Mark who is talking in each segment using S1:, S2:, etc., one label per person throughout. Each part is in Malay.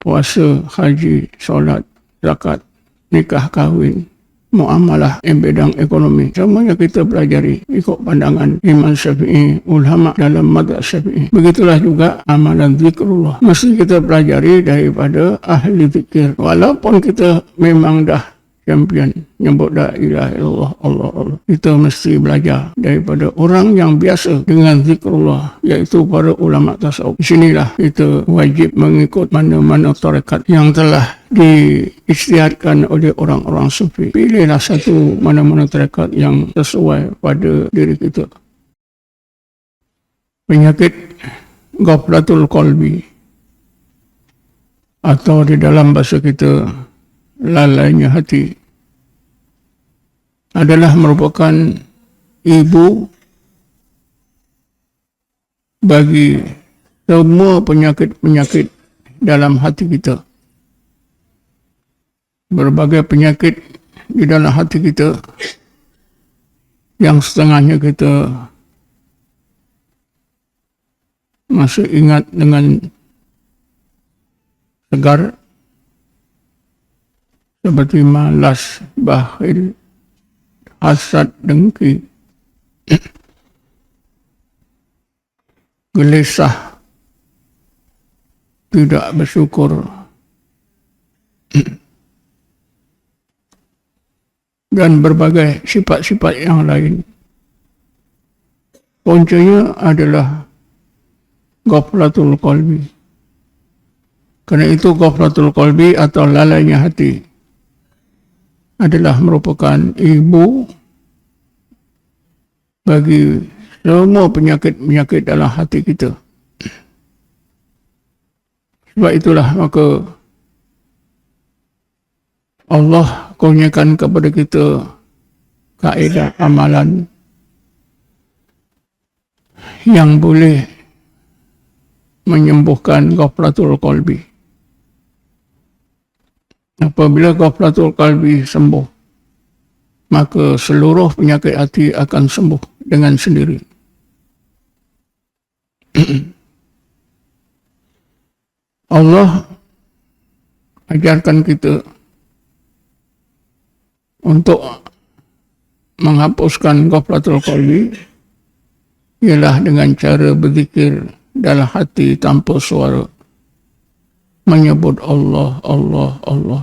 S1: puasa, haji, solat, zakat, nikah, kahwin, muamalah bidang ekonomi. Semuanya kita pelajari ikut pandangan Imam Syafi'i, ulama dalam mazhab Syafi'i. Begitulah juga amalan zikrullah. Mesti kita pelajari daripada ahli zikir. Walaupun kita memang dah champion nyebut la ilaha illallah, Allah Allah, kita mesti belajar daripada orang yang biasa dengan zikrullah, iaitu para ulama tasawuf. Di sinilah kita wajib mengikut mana-mana tarekat yang telah diisytiharkan oleh orang-orang sufi. Pilihlah satu mana-mana tarekat yang sesuai pada diri kita. Penyakit ghaflatul qalbi, atau di dalam bahasa kita lalainya hati, adalah merupakan ibu bagi semua penyakit-penyakit dalam hati kita. Berbagai penyakit di dalam hati kita yang setengahnya kita masih ingat dengan segar, seperti malas, bakhil, hasad, dengki, gelisah, tidak bersyukur, dan berbagai sifat-sifat yang lain. Kuncinya adalah ghaflatul qalbi. Kerana itu ghaflatul qalbi atau lalainya hati adalah merupakan ibu bagi semua penyakit-penyakit dalam hati kita. Sebab itulah maka Allah kurniakan kepada kita kaedah amalan yang boleh menyembuhkan ghaflatul qalbi. Apabila ghaflatul qalbi sembuh, maka seluruh penyakit hati akan sembuh dengan sendiri. Allah ajarkan kita untuk menghapuskan ghaflatul qalbi ialah dengan cara berzikir dalam hati tanpa suara, menyebut Allah, Allah, Allah.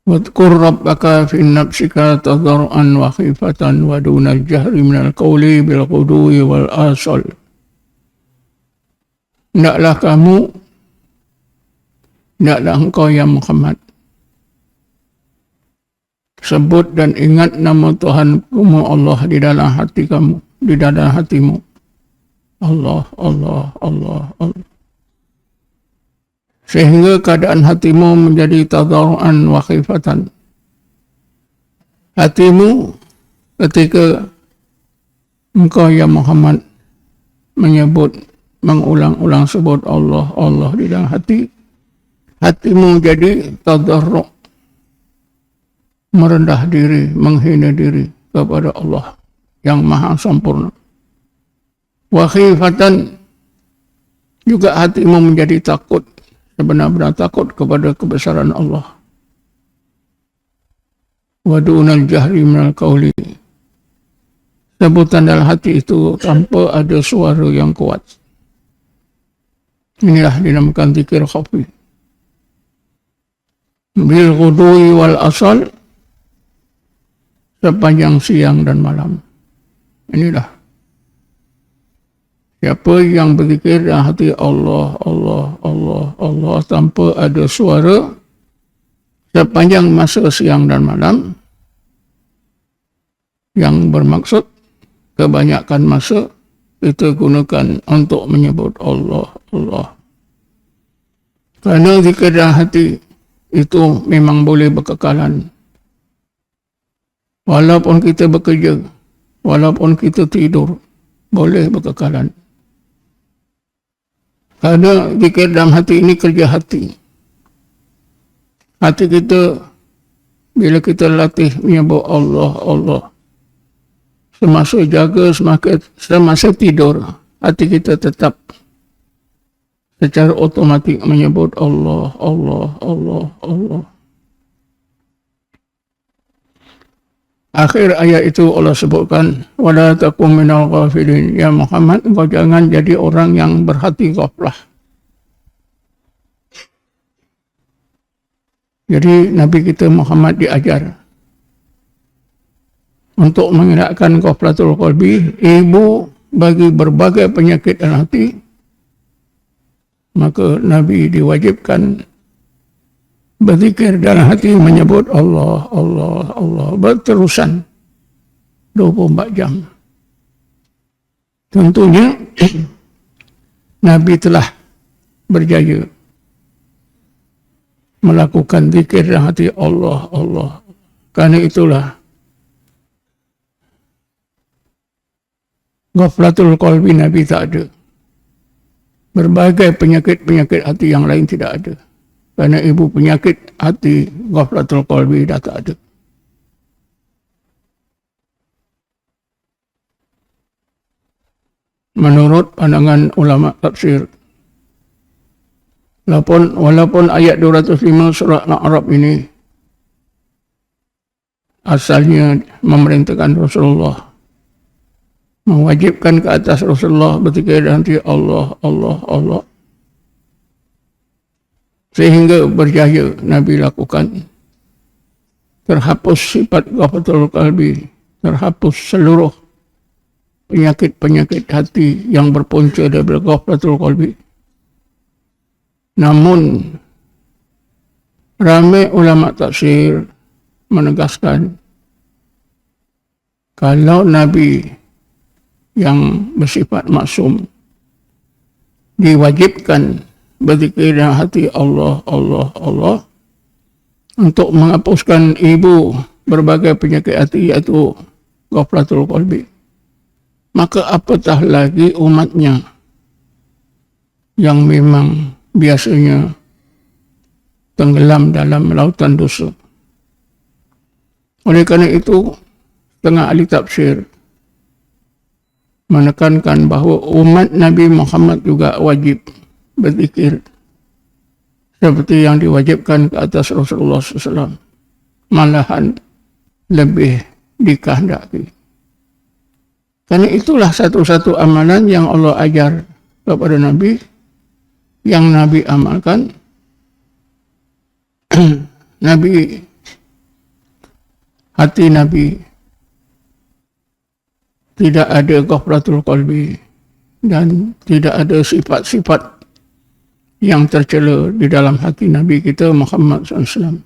S1: Wadhkur rabbaka fi nafsika tadarruan wa khifatan wa dunal jahri minal qawli bil ghudwi wal asal. Hendaklah engkau ya Muhammad sebut dan ingat nama Tuhanmu Allah di dalam hati kamu, di dalam hatimu. Allah, Allah, Allah, Allah. Sehingga keadaan hatimu menjadi tadarruan wa khifatan. Hatimu ketika engkau ya Muhammad menyebut, mengulang-ulang sebut Allah, Allah di dalam hati, hatimu jadi tadarru', merendah diri, menghina diri kepada Allah yang maha sempurna. Wa khifatan, juga hatimu menjadi takut, sebenar-benar takut kepada kebesaran Allah. Wa dunal jahri minal qawli, sebutan dalam hati itu tanpa ada suara yang kuat. Inilah dinamakan zikir khafi. Bil ghudwi wal asal, sepanjang siang dan malam. Inilah siapa yang berzikir dalam hati Allah, Allah, Allah, Allah tanpa ada suara sepanjang masa siang dan malam, yang bermaksud kebanyakan masa kita gunakan untuk menyebut Allah, Allah. Kerana zikir dalam hati itu memang boleh berkekalan. Walaupun kita bekerja, walaupun kita tidur, boleh berkekalan. Kerana zikir dalam hati ini kerja hati. Hati kita, bila kita latih menyebut Allah, Allah, semasa jaga, semasa tidur, hati kita tetap secara otomatik menyebut Allah, Allah, Allah, Allah. Akhir ayat itu Allah sebutkan, wala takum minal ghafilin. Ya Muhammad, engkau jangan jadi orang yang berhati ghaflah. Jadi Nabi kita Muhammad diajar untuk mengelakkan ghaflatul qalbi, ibu bagi berbagai penyakit dalam hati, maka Nabi diwajibkan berzikir dalam hati menyebut Allah, Allah, Allah berterusan 24 jam. Tentunya Nabi telah berjaya melakukan zikir dalam hati Allah, Allah. Karena itulah ghaflatul qalbi Nabi tak ada. Berbagai penyakit-penyakit hati yang lain tidak ada. Kerana ibu penyakit hati, ghaflatul qalbi dah tak ada. Menurut pandangan ulama tafsir, walaupun ayat 205 surah Al-A'raf ini asalnya memerintahkan Rasulullah, mewajibkan ke atas Rasulullah berzikir nanti Allah, Allah, Allah, sehingga berjaya Nabi lakukan. Terhapus sifat ghaflatul qalbi, terhapus seluruh penyakit-penyakit hati yang berpunca dari ghaflatul qalbi. Namun ramai ulama tafsir menegaskan, kalau Nabi yang bersifat maksum diwajibkan berzikir dalam hati Allah, Allah, Allah untuk menghapuskan ibu berbagai penyakit hati, iaitu ghaflatul qalbi, maka apatah lagi umatnya yang memang biasanya tenggelam dalam lautan dosa. Oleh kerana itu, setengah ahli tafsir menekankan bahawa umat Nabi Muhammad juga wajib berzikir seperti yang diwajibkan ke atas Rasulullah SAW. Malahan lebih dikehendaki. Kerana itulah satu-satu amalan yang Allah ajar kepada Nabi, yang Nabi amalkan. Hati Nabi tidak ada ghaflatul qalbi dan tidak ada sifat-sifat yang tercela di dalam hati Nabi kita Muhammad SAW.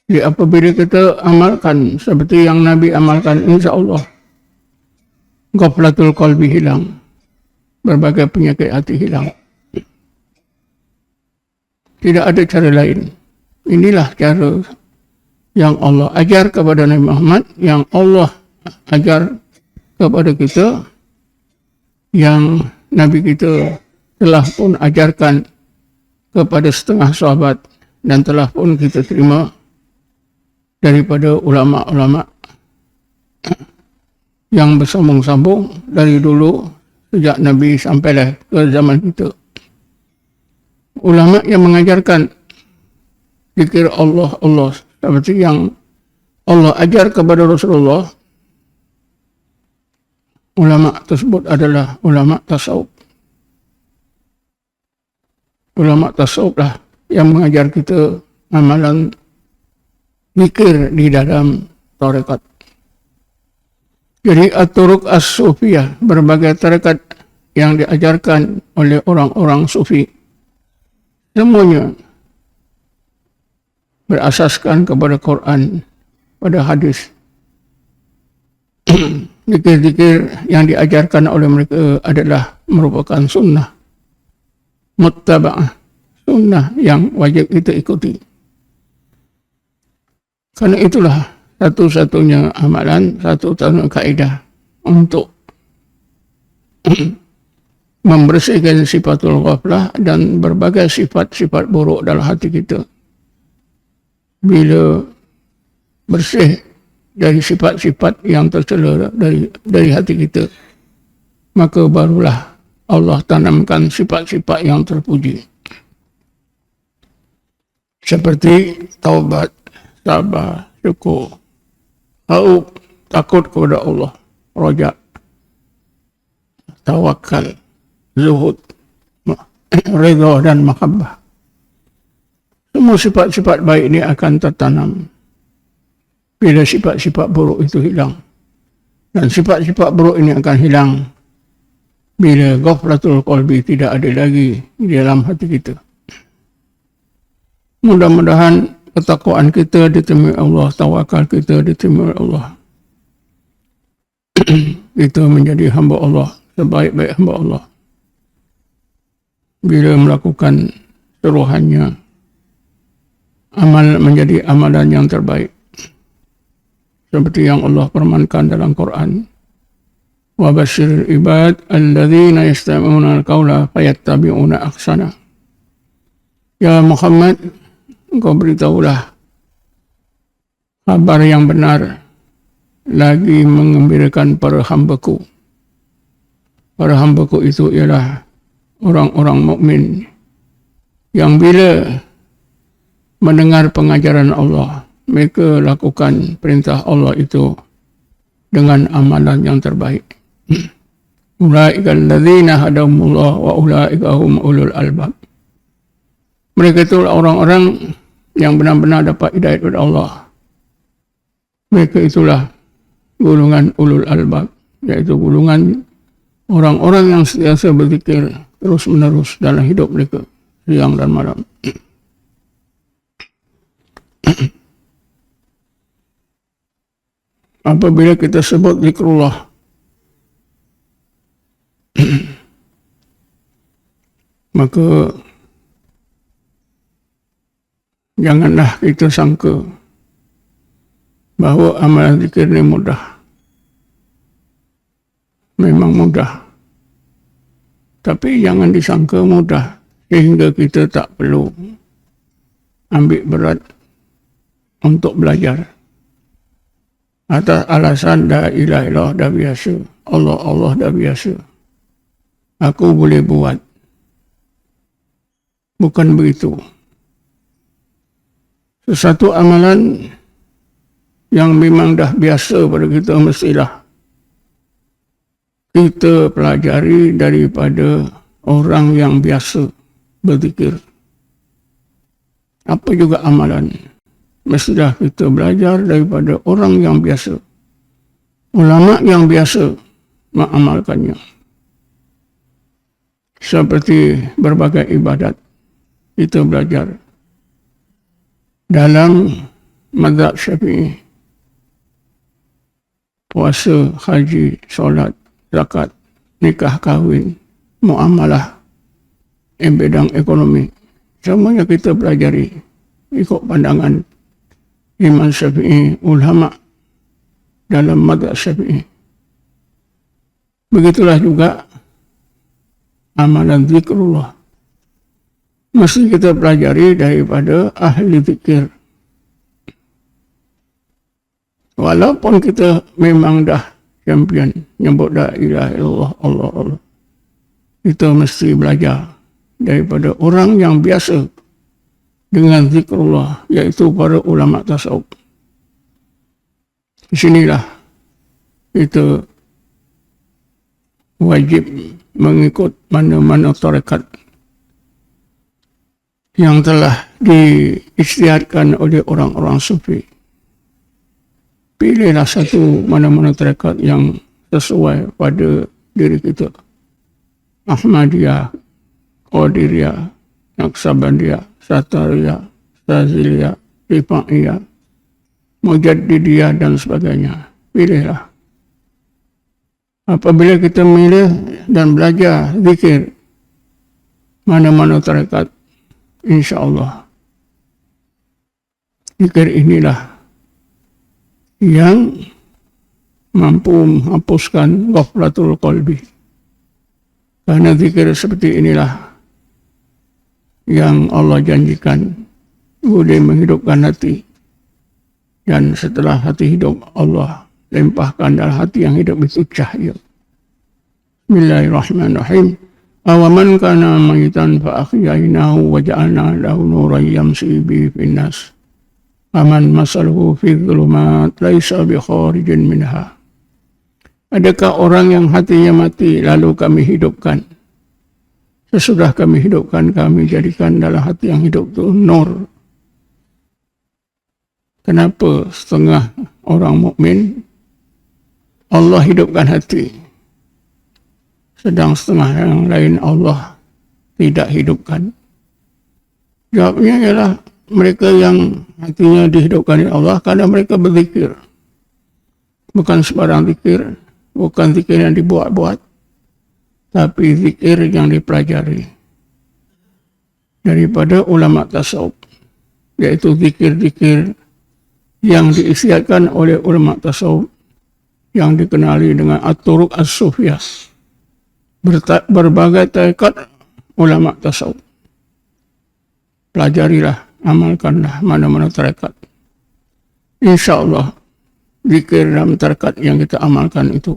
S1: Jadi apabila kita amalkan seperti yang Nabi amalkan, insya-Allah ghaflatul qalbi hilang, berbagai penyakit hati hilang. Tidak ada cara lain. Inilah cara yang Allah ajar kepada Nabi Muhammad, yang Allah ajar kepada kita, yang Nabi kita telah pun ajarkan kepada setengah sahabat dan telah pun kita terima daripada ulama-ulama yang bersambung-sambung dari dulu sejak Nabi sampailah ke zaman kita. Ulama yang mengajarkan zikir Allah, Allah seperti yang Allah ajar kepada Rasulullah, ulama tersebut adalah ulama tasawuf. Ulama tasawuf lah yang mengajar kita amalan zikir di dalam tarekat. Jadi at-turuq as-sufiyah, berbagai tarekat yang diajarkan oleh orang-orang sufi, semuanya berasaskan kepada Quran, pada hadis. Zikir-zikir yang diajarkan oleh mereka adalah merupakan sunnah muttaba'ah, sunnah yang wajib kita ikuti. Karena itulah satu-satunya amalan, satu-satunya kaedah untuk membersihkan sifatul ghaflah dan berbagai sifat-sifat buruk dalam hati kita. Bila bersih dari sifat-sifat yang tercela dari hati kita, maka barulah Allah tanamkan sifat-sifat yang terpuji. Seperti taubat, sabar, syukur, khauf, takut kepada Allah, raja, tawakal, zuhud, redha dan mahabbah. Semua sifat-sifat baik ini akan tertanam bila sifat-sifat buruk itu hilang. Dan sifat-sifat buruk ini akan hilang bila ghaflatul qalbi tidak ada lagi di dalam hati kita. Mudah-mudahan ketakwaan kita diterima Allah, tawakal kita diterima Allah. Kita menjadi hamba Allah, sebaik-baik hamba Allah. Bila melakukan suruhannya, amal menjadi amalan yang terbaik. Seperti yang Allah firmankan dalam Quran. Wa basyiril ibad alladzina yastami'una al-qawla fayattabi'una ahsana. Ya Muhammad, engkau beritahulah kabar yang benar, lagi mengembirakan para hambaku. Para hambaku itu ialah orang-orang mukmin yang bila mendengar pengajaran Allah, mereka lakukan perintah Allah itu dengan amalan yang terbaik. Ulaika alladzina hadahumullah wa ulaika hum ulul albab. Mereka itu orang-orang yang benar-benar dapat hidayah dari Allah. Mereka itulah golongan ulul albab, yaitu golongan orang-orang yang sentiasa berzikir terus-menerus dalam hidup mereka, siang dan malam. Apabila kita sebut zikrullah, maka janganlah kita sangka bahawa amalan zikir ini mudah. Memang mudah, tapi jangan disangka mudah sehingga kita tak perlu ambil berat untuk belajar. Atas alasan dah ilaha illallah dah biasa, Allah dah biasa, aku boleh buat. Bukan begitu. Sesuatu amalan yang memang dah biasa pada kita, mestilah kita pelajari daripada orang yang biasa berzikir. Apa juga amalan, mestilah kita belajar daripada orang yang biasa, ulama yang biasa mengamalkannya. Seperti berbagai ibadat, kita belajar dalam mazhab Syafi'i, puasa, haji, solat, zakat, nikah, kahwin, muamalah, bidang ekonomi, semuanya kita pelajari ikut pandangan Imam Syafi'i, ulama dalam mazhab Syafi'i. Begitulah juga amalan zikrullah, mesti kita pelajari daripada ahli zikir. Walaupun kita memang dah champion nyebut la ilaha illallah, Allah, kita mesti belajar daripada orang yang biasa dengan zikrullah, iaitu para ulama tasawuf. Di sinilah kita wajib mengikut mana-mana tarekat yang telah diisytiharkan oleh orang-orang sufi. Pilihlah satu mana-mana tarekat yang sesuai pada diri kita. Ahmadiyah, Qadiriyah, Naqsabandiyah, Satariyah, Saziliyah, Rifa'iyah, Mujaddidiyah dan sebagainya. Pilihlah. Apabila kita memilih dan belajar zikir mana-mana tarekat, insya-Allah zikir inilah yang mampu menghapuskan ghaflatul qalbi. Karena zikir seperti inilah yang Allah janjikan boleh menghidupkan hati. Dan setelah hati hidup, Allah limpahkan dalam hati yang hidup itu cahaya. Bismillahirrahmanirrahim. Awaman kana mayitan fa ahyaynahu wa ja'alna lahu nuran yamshi bihi fin nas. Aman masaluhu fi dhulumat laisa bi kharijin minha. Adakah orang yang hatinya mati lalu kami hidupkan? Sesudah kami hidupkan, kami jadikan dalam hati yang hidup itu nur. Kenapa setengah orang mukmin Allah hidupkan hati, sedang setengah yang lain Allah tidak hidupkan? Jawabnya ialah mereka yang hatinya dihidupkan oleh Allah karena mereka berzikir. Bukan sembarang zikir, bukan zikir yang dibuat-buat, tapi zikir yang dipelajari daripada ulama tasawuf, yaitu zikir-zikir yang diisiakan oleh ulama tasawuf yang dikenali dengan at-turuq as-sufiyah, berbagai tarekat ulama tasawuf. Pelajarilah, amalkanlah mana-mana tarekat. InsyaAllah zikir dalam tarekat yang kita amalkan itu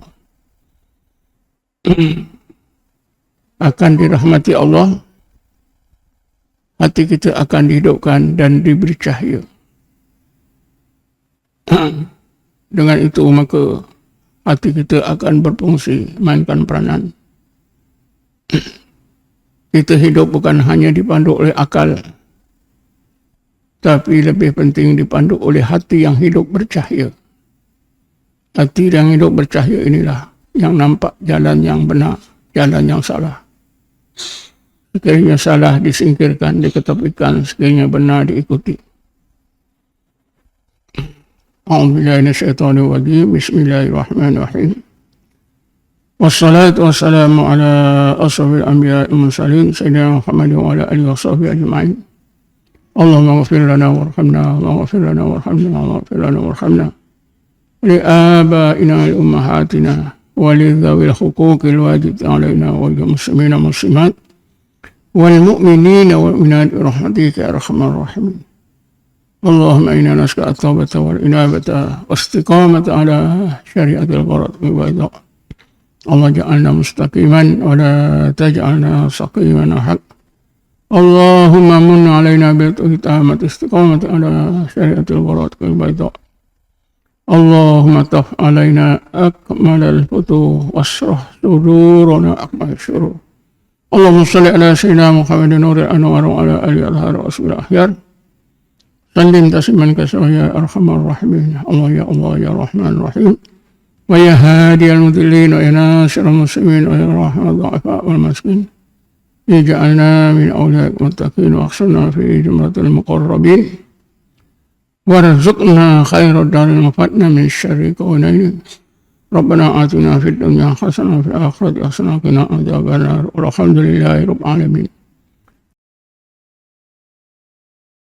S1: akan dirahmati Allah, hati kita akan dihidupkan dan diberi cahaya. Dengan itu maka hati kita akan berfungsi, mainkan peranan. Kita hidup bukan hanya dipandu oleh akal, tapi lebih penting dipandu oleh hati yang hidup bercahaya. Hati yang hidup bercahaya inilah yang nampak jalan yang benar, jalan yang salah. Sekiranya salah disingkirkan, diketepikan, sekiranya benar diikuti. A'udzubillahi minasyaitonir rajim. Bismillahirrahmanirrahim. Wassalatu wassalamu ala ashrafil anbiya'i wal mursalin sayyidina Muhammadin wa ala alihi washabbihi ajma'in. Allahumma ighfir lana warhamna, Allahumma ighfir lana warhamna, Allahumma ighfir lana warhamna. Li abaina wa ummahatina wa li dhawil huquqil wajib alaina wa lil muslimina wal muslimat wal mu'minina wal mu'minat rahmatika ya arhamar rahimin. Allahumma inna nas'aluka at-taubata wal inabata wastiqamata ala syariatil gharat wa bayda. Allah ja'alna mustaqiman wa la taj'alna saqiman ahad. Allahumma mun alaina bil tawfiq istiqamata ala syariatil gharat wa bayda. Allahumma taf alaina akmalal futuh wasrah sudurana akmal syurur. Allahumma salli ala sayyidina Muhammadin nuril anwar wa ala alihi al-har wa asbil ahyar. Sallim tasliman kasih ya arhamar rahimin. Allah ya rahman rahim. Wa ya hadiyal mudillin wa ya nasiral muslimin wa ya rahmat dha'afa wal maskin. Ija'alna min awliyaik muttaqin wa akhsana fi jumlatil muqarrabin. Warzuqna khairal darin wafatna min syarri kaunaini. Rabbana atina fid dunya hasanah wa fil akhirati hasanah wa qina adzabannar. Walhamdulillahi rabbil alamin.